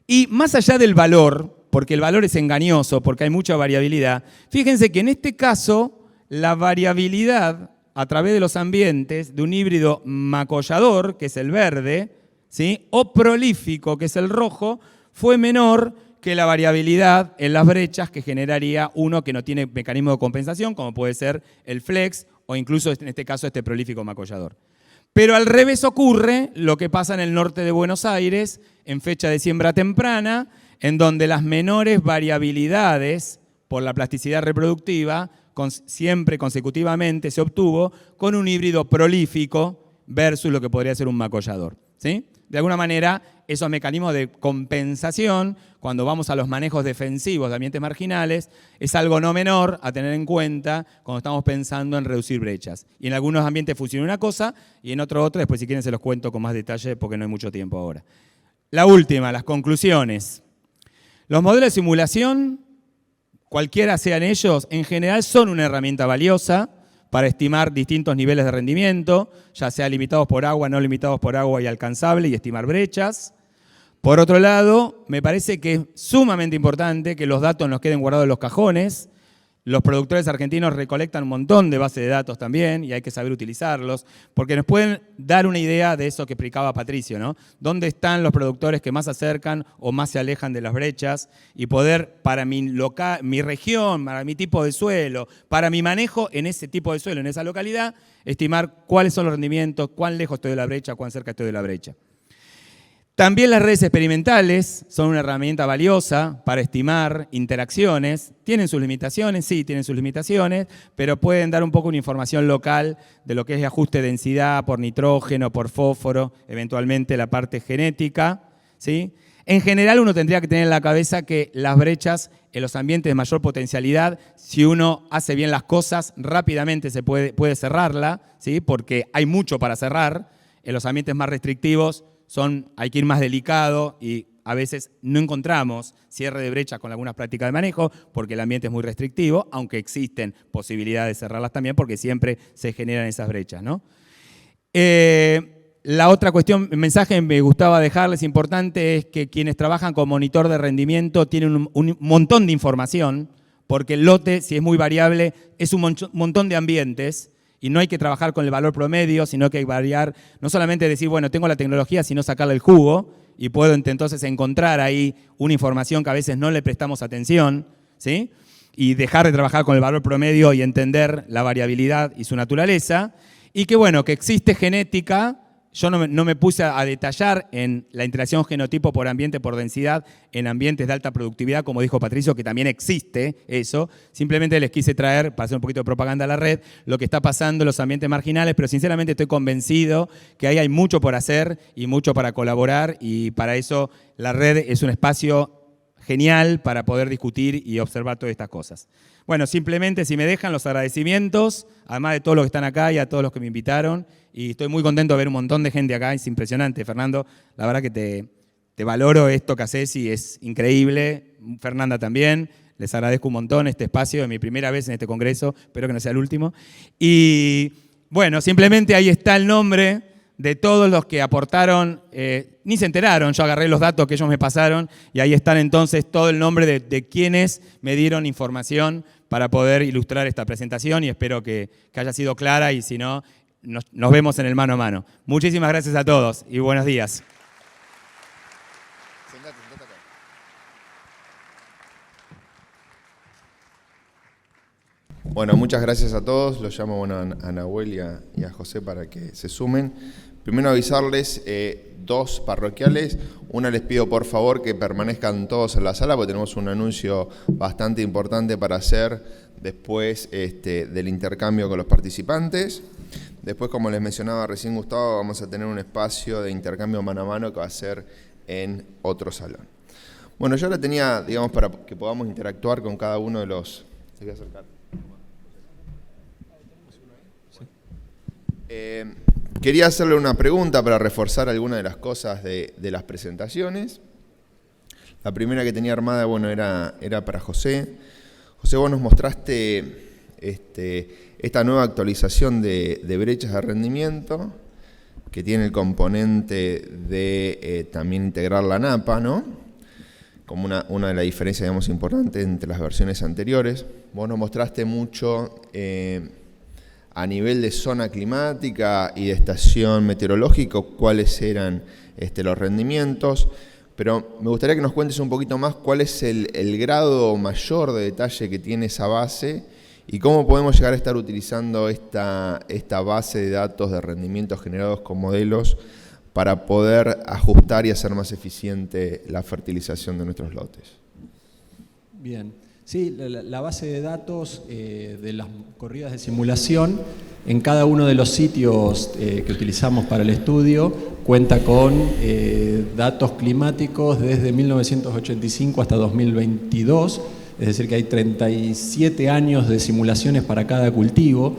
y más allá del valor, porque el valor es engañoso, porque hay mucha variabilidad, fíjense que en este caso, la variabilidad a través de los ambientes de un híbrido macollador, que es el verde, ¿sí?, o prolífico, que es el rojo, fue menor que la variabilidad en las brechas que generaría uno que no tiene mecanismo de compensación, como puede ser el flex o incluso en este caso este prolífico macollador. Pero al revés ocurre lo que pasa en el norte de Buenos Aires, en fecha de siembra temprana, en donde las menores variabilidades por la plasticidad reproductiva siempre consecutivamente se obtuvo con un híbrido prolífico versus lo que podría ser un macollador, ¿sí? De alguna manera, esos mecanismos de compensación, cuando vamos a los manejos defensivos de ambientes marginales, es algo no menor a tener en cuenta cuando estamos pensando en reducir brechas. Y en algunos ambientes funciona una cosa y en otro otra. Después, si quieren, se los cuento con más detalle porque no hay mucho tiempo ahora. La última, las conclusiones. Los modelos de simulación, cualquiera sean ellos, en general son una herramienta valiosa para estimar distintos niveles de rendimiento, ya sea limitados por agua, no limitados por agua y alcanzable, y estimar brechas. Por otro lado, me parece que es sumamente importante que los datos nos queden guardados en los cajones. Los productores argentinos recolectan un montón de bases de datos también y hay que saber utilizarlos, porque nos pueden dar una idea de eso que explicaba Patricio, ¿no? ¿Dónde están los productores que más se acercan o más se alejan de las brechas? Y poder, para mi región, para mi tipo de suelo, para mi manejo en ese tipo de suelo, en esa localidad, estimar cuáles son los rendimientos, cuán lejos estoy de la brecha, cuán cerca estoy de la brecha. También las redes experimentales son una herramienta valiosa para estimar interacciones. ¿Tienen sus limitaciones? Sí, tienen sus limitaciones, pero pueden dar un poco una información local de lo que es ajuste de densidad por nitrógeno, por fósforo, eventualmente la parte genética, ¿sí? En general uno tendría que tener en la cabeza que las brechas en los ambientes de mayor potencialidad, si uno hace bien las cosas, rápidamente se puede cerrarla, ¿sí? Porque hay mucho para cerrar. En los ambientes más restrictivos hay que ir más delicado y a veces no encontramos cierre de brechas con algunas prácticas de manejo porque el ambiente es muy restrictivo, aunque existen posibilidades de cerrarlas también porque siempre se generan esas brechas, ¿no? La otra cuestión, mensaje que me gustaba dejarles importante es que quienes trabajan con monitor de rendimiento tienen un montón de información, porque el lote, si es muy variable, es un montón de ambientes y no hay que trabajar con el valor promedio, sino que hay que variar, no solamente decir, bueno, tengo la tecnología, sino sacarle el jugo y puedo entonces encontrar ahí una información que a veces no le prestamos atención, ¿sí? Y dejar de trabajar con el valor promedio y entender la variabilidad y su naturaleza. Y que bueno, que existe genética. Yo no me puse a detallar en la interacción genotipo por ambiente, por densidad, en ambientes de alta productividad, como dijo Patricio, que también existe eso. Simplemente les quise traer, para hacer un poquito de propaganda a la red, lo que está pasando en los ambientes marginales, pero sinceramente estoy convencido que ahí hay mucho por hacer y mucho para colaborar, y para eso la red es un espacio genial para poder discutir y observar todas estas cosas. Bueno, simplemente, si me dejan, los agradecimientos, además de todos los que están acá y a todos los que me invitaron. Y estoy muy contento de ver un montón de gente acá, es impresionante, Fernando. La verdad que te valoro esto que haces y es increíble. Fernanda también, les agradezco un montón este espacio, de mi primera vez en este congreso, espero que no sea el último. Y bueno, simplemente ahí está el nombre de todos los que aportaron, ni se enteraron, yo agarré los datos que ellos me pasaron y ahí están entonces todo el nombre de quienes me dieron información para poder ilustrar esta presentación y espero que haya sido clara y si no, nos vemos en el mano a mano. Muchísimas gracias a todos y buenos días. Bueno, muchas gracias a todos. Los llamo a Nahuel y a José para que se sumen. Primero avisarles, dos parroquiales. Una, les pido por favor que permanezcan todos en la sala porque tenemos un anuncio bastante importante para hacer después del intercambio con los participantes. Después, como les mencionaba recién Gustavo, vamos a tener un espacio de intercambio mano a mano que va a ser en otro salón. Bueno, yo la tenía, digamos, para que podamos interactuar con cada uno de los... ¿Se voy a acercar? Quería hacerle una pregunta para reforzar algunas de las cosas de las presentaciones. La primera que tenía armada, bueno, era para José. José, vos nos mostraste esta nueva actualización de brechas de rendimiento, que tiene el componente de también integrar la napa, ¿no? Como una de las diferencias, digamos, importantes entre las versiones anteriores. Vos nos mostraste mucho a nivel de zona climática y de estación meteorológica cuáles eran los rendimientos, pero me gustaría que nos cuentes un poquito más cuál es el grado mayor de detalle que tiene esa base y cómo podemos llegar a estar utilizando esta base de datos de rendimientos generados con modelos para poder ajustar y hacer más eficiente la fertilización de nuestros lotes. Bien. Sí, la base de datos de las corridas de simulación en cada uno de los sitios que utilizamos para el estudio cuenta con datos climáticos desde 1985 hasta 2022, es decir que hay 37 años de simulaciones para cada cultivo.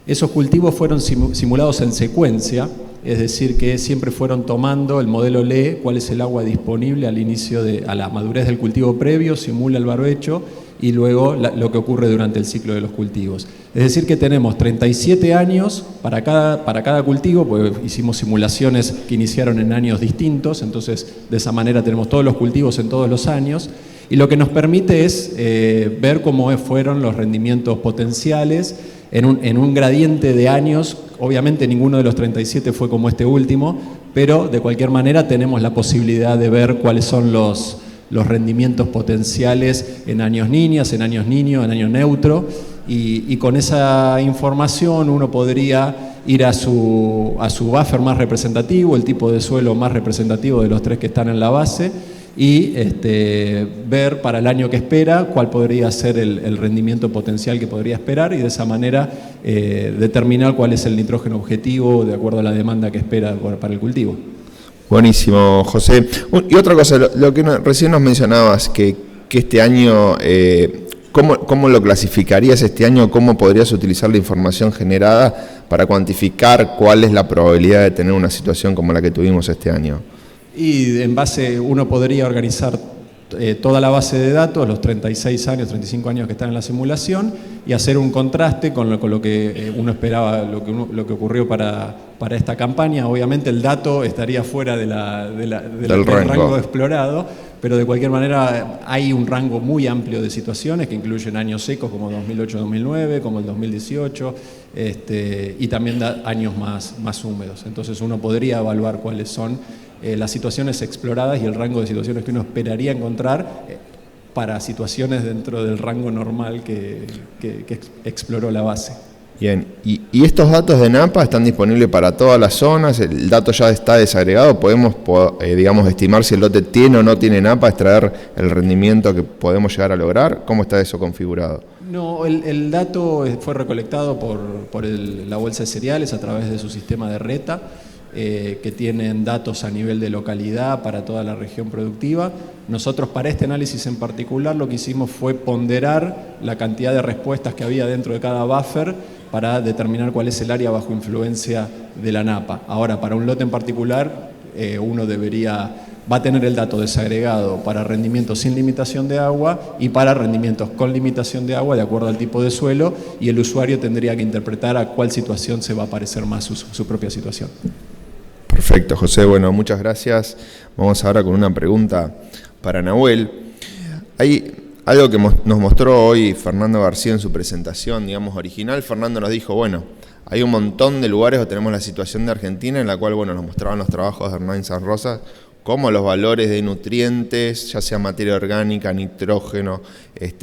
Esos cultivos fueron simulados en secuencia, es decir que siempre fueron tomando, el modelo lee cuál es el agua disponible al inicio a la madurez del cultivo previo, simula el barbecho y luego lo que ocurre durante el ciclo de los cultivos. Es decir que tenemos 37 años para cada cultivo, porque hicimos simulaciones que iniciaron en años distintos, entonces de esa manera tenemos todos los cultivos en todos los años, y lo que nos permite es ver cómo fueron los rendimientos potenciales en un gradiente de años. Obviamente ninguno de los 37 fue como este último, pero de cualquier manera tenemos la posibilidad de ver cuáles son los rendimientos potenciales en años niñas, en años niño, en año neutro, y con esa información uno podría ir a su buffer más representativo, el tipo de suelo más representativo de los tres que están en la base, y ver para el año que espera cuál podría ser el rendimiento potencial que podría esperar, y de esa manera determinar cuál es el nitrógeno objetivo de acuerdo a la demanda que espera para el cultivo. Buenísimo, José. Y otra cosa, lo que recién nos mencionabas, que este año, ¿cómo lo clasificarías este año? ¿Cómo podrías utilizar la información generada para cuantificar cuál es la probabilidad de tener una situación como la que tuvimos este año? Y en base, uno podría organizar toda la base de datos, los 36 años, 35 años que están en la simulación, y hacer un contraste con lo que uno esperaba, lo que ocurrió para esta campaña. Obviamente el dato estaría fuera del rango explorado, pero de cualquier manera hay un rango muy amplio de situaciones que incluyen años secos como 2008-2009, como el 2018, y también años más húmedos. Entonces uno podría evaluar cuáles son las situaciones exploradas y el rango de situaciones que uno esperaría encontrar para situaciones dentro del rango normal que exploró la base. Bien, ¿y estos datos de NAPA están disponibles para todas las zonas? ¿El dato ya está desagregado? ¿Podemos, digamos, estimar si el lote tiene o no tiene NAPA, extraer el rendimiento que podemos llegar a lograr? ¿Cómo está eso configurado? No, el dato fue recolectado por la bolsa de cereales a través de su sistema de RETA, que tienen datos a nivel de localidad para toda la región productiva. Nosotros para este análisis en particular lo que hicimos fue ponderar la cantidad de respuestas que había dentro de cada buffer para determinar cuál es el área bajo influencia de la NAPA. Ahora, para un lote en particular, uno va a tener el dato desagregado para rendimientos sin limitación de agua y para rendimientos con limitación de agua de acuerdo al tipo de suelo, y el usuario tendría que interpretar a cuál situación se va a parecer más su propia situación. Perfecto, José. Bueno, muchas gracias. Vamos ahora con una pregunta para Nahuel. Hay algo que nos mostró hoy Fernando García en su presentación, digamos, original. Fernando nos dijo, bueno, hay un montón de lugares donde tenemos la situación de Argentina en la cual, bueno, nos mostraban los trabajos de Hernán San Rosa, cómo los valores de nutrientes, ya sea materia orgánica, nitrógeno,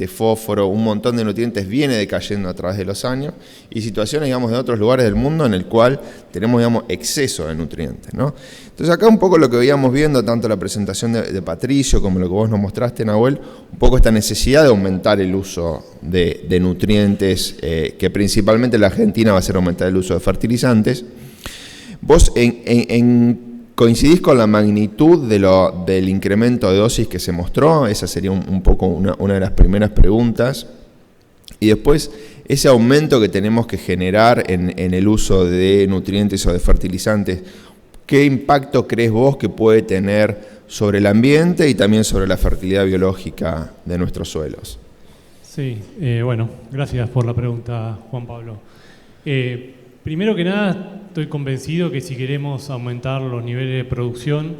fósforo, un montón de nutrientes viene decayendo a través de los años, y situaciones, digamos, de otros lugares del mundo en el cual tenemos, digamos, exceso de nutrientes, ¿no? Entonces acá un poco lo que veíamos viendo, tanto la presentación de Patricio como lo que vos nos mostraste, Nahuel, un poco esta necesidad de aumentar el uso de nutrientes, que principalmente en la Argentina va a ser aumentar el uso de fertilizantes. Vos ¿coincidís con la magnitud del incremento de dosis que se mostró? Esa sería un poco una de las primeras preguntas. Y después, ese aumento que tenemos que generar en el uso de nutrientes o de fertilizantes, ¿qué impacto crees vos que puede tener sobre el ambiente y también sobre la fertilidad biológica de nuestros suelos? Sí, bueno, gracias por la pregunta, Juan Pablo. Primero que nada, estoy convencido que si queremos aumentar los niveles de producción,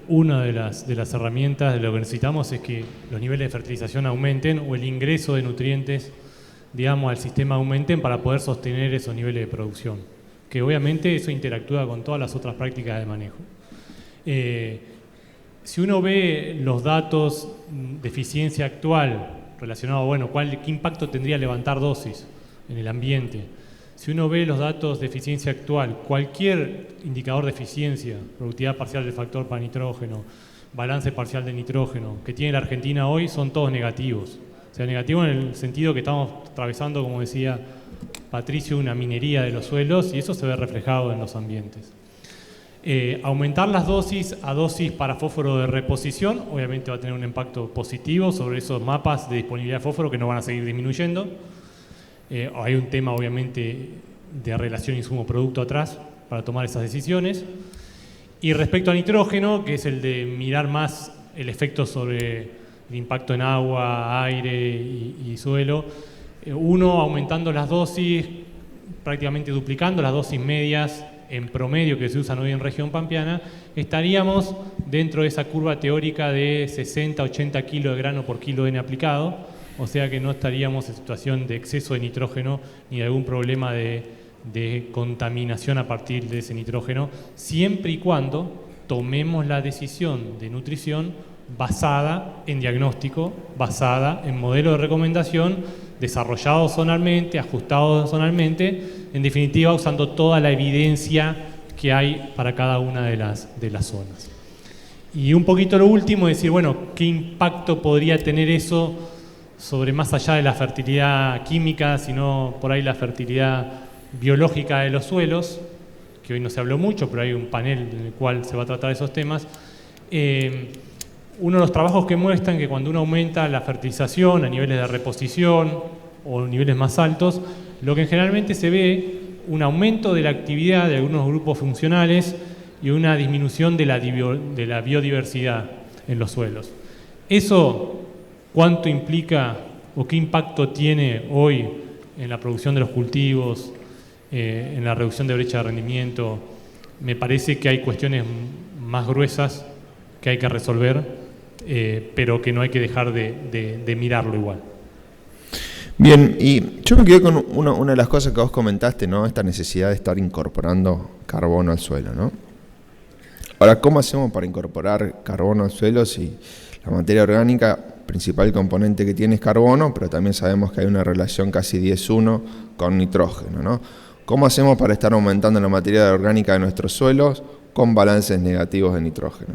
una de las herramientas de lo que necesitamos es que los niveles de fertilización aumenten o el ingreso de nutrientes, digamos, al sistema aumenten para poder sostener esos niveles de producción. Que obviamente eso interactúa con todas las otras prácticas de manejo. Si uno ve los datos de eficiencia actual relacionados, bueno, ¿qué impacto tendría levantar dosis en el ambiente? Si uno ve los datos de eficiencia actual, cualquier indicador de eficiencia, productividad parcial del factor para nitrógeno, balance parcial de nitrógeno, que tiene la Argentina hoy, son todos negativos. O sea, negativos en el sentido que estamos atravesando, como decía Patricio, una minería de los suelos, y eso se ve reflejado en los ambientes. Aumentar las dosis a dosis para fósforo de reposición, obviamente va a tener un impacto positivo sobre esos mapas de disponibilidad de fósforo que no van a seguir disminuyendo. Hay un tema obviamente de relación insumo-producto atrás para tomar esas decisiones. Y respecto a nitrógeno, que es el de mirar más el efecto sobre el impacto en agua, aire y suelo, uno aumentando las dosis, prácticamente duplicando las dosis medias en promedio que se usan hoy en región pampeana, estaríamos dentro de esa curva teórica de 60-80 kilos de grano por kilo de N aplicado. O sea que no estaríamos en situación de exceso de nitrógeno ni de algún problema de contaminación a partir de ese nitrógeno, siempre y cuando tomemos la decisión de nutrición basada en diagnóstico, basada en modelo de recomendación, desarrollado zonalmente, ajustado zonalmente, en definitiva usando toda la evidencia que hay para cada una de las zonas. Y un poquito lo último, es decir, bueno, ¿qué impacto podría tener eso sobre más allá de la fertilidad química, sino por ahí la fertilidad biológica de los suelos, que hoy no se habló mucho, pero hay un panel en el cual se va a tratar esos temas. Uno de los trabajos que muestran que cuando uno aumenta la fertilización a niveles de reposición o niveles más altos, lo que generalmente se ve un aumento de la actividad de algunos grupos funcionales y una disminución de la biodiversidad en los suelos. ¿Eso cuánto implica o qué impacto tiene hoy en la producción de los cultivos, en la reducción de brecha de rendimiento? Me parece que hay cuestiones más gruesas que hay que resolver, pero que no hay que dejar de mirarlo igual. Bien, y yo me quedé con una de las cosas que vos comentaste, ¿no? Esta necesidad de estar incorporando carbono al suelo, ¿no? Ahora, ¿cómo hacemos para incorporar carbono al suelo si la materia orgánica, principal componente que tiene es carbono, pero también sabemos que hay una relación casi 10:1 con nitrógeno, ¿no? ¿Cómo hacemos para estar aumentando la materia orgánica de nuestros suelos con balances negativos de nitrógeno?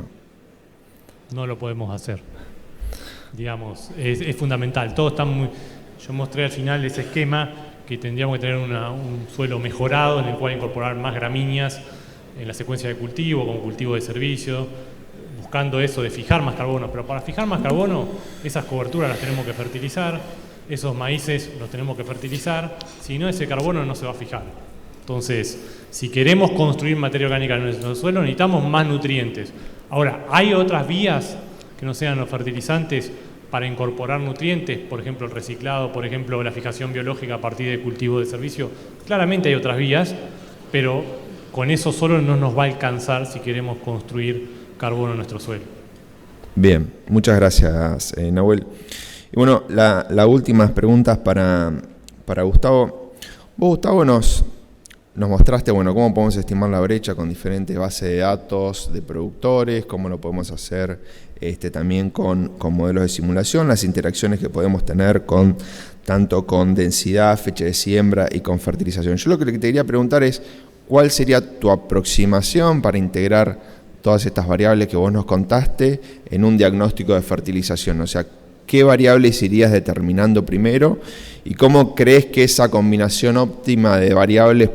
No lo podemos hacer. Digamos, es fundamental. Todo está muy... Yo mostré al final ese esquema que tendríamos que tener un suelo mejorado en el cual incorporar más gramíneas en la secuencia de cultivo, como cultivo de servicio, buscando eso de fijar más carbono. Pero para fijar más carbono, esas coberturas las tenemos que fertilizar, esos maíces los tenemos que fertilizar, si no ese carbono no se va a fijar. Entonces, si queremos construir materia orgánica en nuestro suelo, necesitamos más nutrientes. Ahora, ¿hay otras vías que no sean los fertilizantes para incorporar nutrientes? Por ejemplo, el reciclado, por ejemplo, la fijación biológica a partir de cultivo de servicio. Claramente hay otras vías, pero con eso solo no nos va a alcanzar si queremos construir carbono en nuestro suelo. Bien, muchas gracias, Nahuel. Y bueno, la última pregunta para Gustavo. Vos, Gustavo, nos mostraste, bueno, cómo podemos estimar la brecha con diferentes bases de datos de productores, cómo lo podemos hacer también con modelos de simulación, las interacciones que podemos tener tanto con densidad, fecha de siembra y con fertilización. Yo lo que te quería preguntar es, ¿cuál sería tu aproximación para integrar todas estas variables que vos nos contaste en un diagnóstico de fertilización? O sea, ¿qué variables irías determinando primero y cómo crees que esa combinación óptima de variables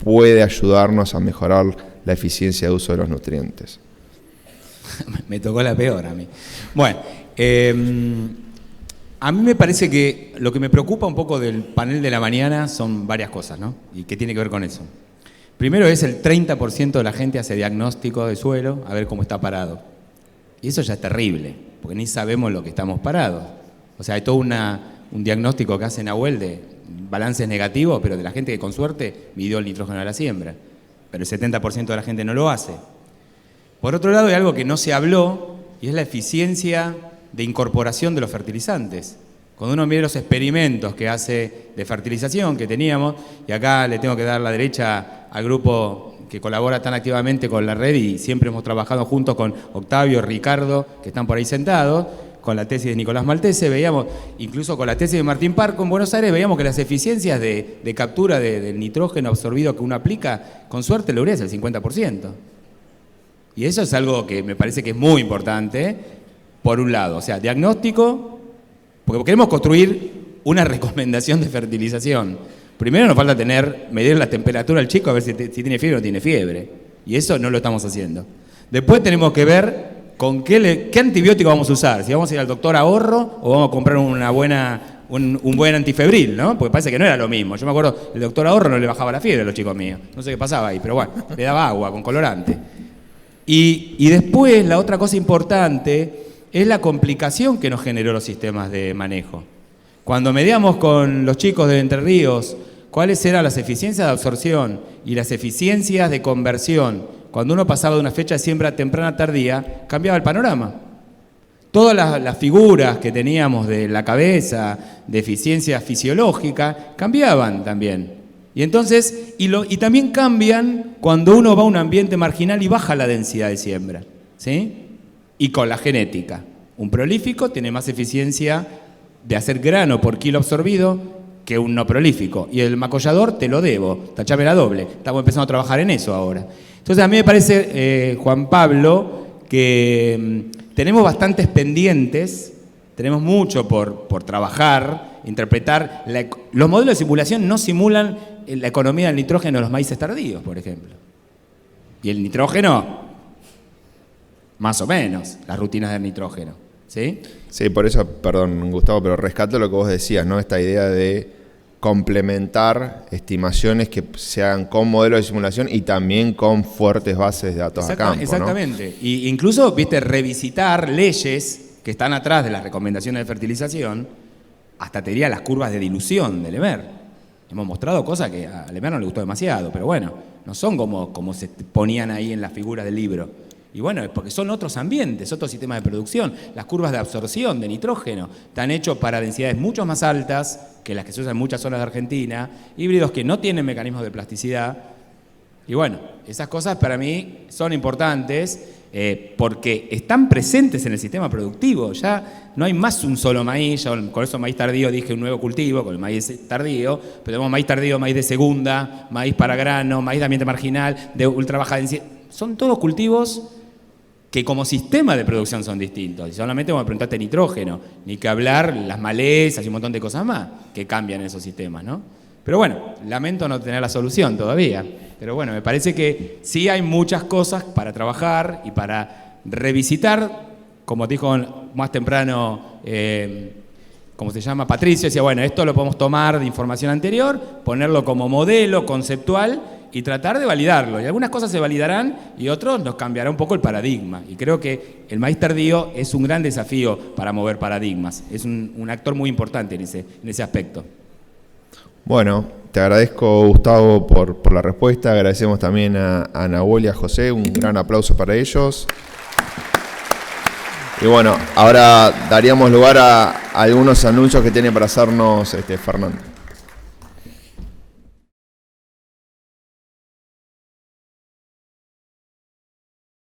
puede ayudarnos a mejorar la eficiencia de uso de los nutrientes? Me tocó la peor a mí. Bueno, a mí me parece que lo que me preocupa un poco del panel de la mañana son varias cosas, ¿no? ¿Y qué tiene que ver con eso? Primero es el 30% de la gente hace diagnóstico de suelo a ver cómo está parado. Y eso ya es terrible, porque ni sabemos lo que estamos parados. O sea, hay todo un diagnóstico que hace Nahuel de balances negativos, pero de la gente que con suerte midió el nitrógeno de la siembra. Pero el 70% de la gente no lo hace. Por otro lado, hay algo que no se habló, y es la eficiencia de incorporación de los fertilizantes. Cuando uno mira los experimentos que hace de fertilización que teníamos, y acá le tengo que dar la derecha al grupo que colabora tan activamente con la red, y siempre hemos trabajado juntos con Octavio, Ricardo, que están por ahí sentados, con la tesis de Nicolás Maltese, veíamos, incluso con la tesis de Martín Parco en Buenos Aires, veíamos que las eficiencias de captura del nitrógeno absorbido que uno aplica, con suerte logra el 50%. Y eso es algo que me parece que es muy importante, por un lado, o sea, diagnóstico, porque queremos construir una recomendación de fertilización. Primero nos falta medir la temperatura al chico a ver si tiene fiebre o no tiene fiebre, y eso no lo estamos haciendo. Después tenemos que ver con qué antibiótico vamos a usar, si vamos a ir al doctor ahorro o vamos a comprar un buen antifebril, ¿no? Porque parece que no era lo mismo. Yo me acuerdo, el doctor ahorro no le bajaba la fiebre a los chicos míos, no sé qué pasaba ahí, pero bueno, le daba agua con colorante. Y después, la otra cosa importante es la complicación que nos generó los sistemas de manejo. Cuando medíamos con los chicos de Entre Ríos cuáles eran las eficiencias de absorción y las eficiencias de conversión, cuando uno pasaba de una fecha de siembra temprana a tardía, cambiaba el panorama. Todas las figuras que teníamos de la cabeza, de eficiencia fisiológica, cambiaban también. Y entonces, y también cambian cuando uno va a un ambiente marginal y baja la densidad de siembra, ¿sí? Y con la genética. Un prolífico tiene más eficiencia de hacer grano por kilo absorbido que un no prolífico. Y el macollador te lo debo, tachame la doble. Estamos empezando a trabajar en eso ahora. Entonces a mí me parece, Juan Pablo, que tenemos bastantes pendientes, tenemos mucho por trabajar, interpretar. Los modelos de simulación no simulan la economía del nitrógeno de los maíces tardíos, por ejemplo. Y el nitrógeno, más o menos, las rutinas del nitrógeno. ¿Sí? Sí, por eso, perdón, Gustavo, pero rescato lo que vos decías, ¿no? Esta idea de complementar estimaciones que se hagan con modelos de simulación y también con fuertes bases de datos a campo, exactamente. ¿No? Y incluso, viste, revisitar leyes que están atrás de las recomendaciones de fertilización, hasta te diría las curvas de dilución del EMER. Hemos mostrado cosas que al EMER no le gustó demasiado, pero bueno, no son como se ponían ahí en las figuras del libro. Y bueno, es porque son otros ambientes, otros sistemas de producción. Las curvas de absorción de nitrógeno están hechos para densidades mucho más altas que las que se usan en muchas zonas de Argentina, híbridos que no tienen mecanismos de plasticidad. Y bueno, esas cosas para mí son importantes porque están presentes en el sistema productivo. Ya no hay más un solo maíz, ya con eso maíz tardío dije un nuevo cultivo, con el maíz tardío, pero tenemos maíz tardío, maíz de segunda, maíz para grano, maíz de ambiente marginal, de ultra baja densidad. Son todos cultivos que como sistema de producción son distintos. Y solamente como me preguntaste nitrógeno, ni que hablar las malezas y un montón de cosas más que cambian esos sistemas, ¿no? Pero bueno, lamento no tener la solución todavía. Pero bueno, me parece que sí hay muchas cosas para trabajar y para revisitar, como dijo más temprano, ¿cómo se llama? Patricio, decía, bueno, esto lo podemos tomar de información anterior, ponerlo como modelo conceptual y tratar de validarlo. Y algunas cosas se validarán y otros nos cambiará un poco el paradigma. Y creo que el maíz tardío es un gran desafío para mover paradigmas. Es un actor muy importante en ese aspecto. Bueno, te agradezco, Gustavo, por la respuesta. Agradecemos también a Nahuel y a José. Un gran aplauso para ellos. Y bueno, ahora daríamos lugar a algunos anuncios que tiene para hacernos Fernando.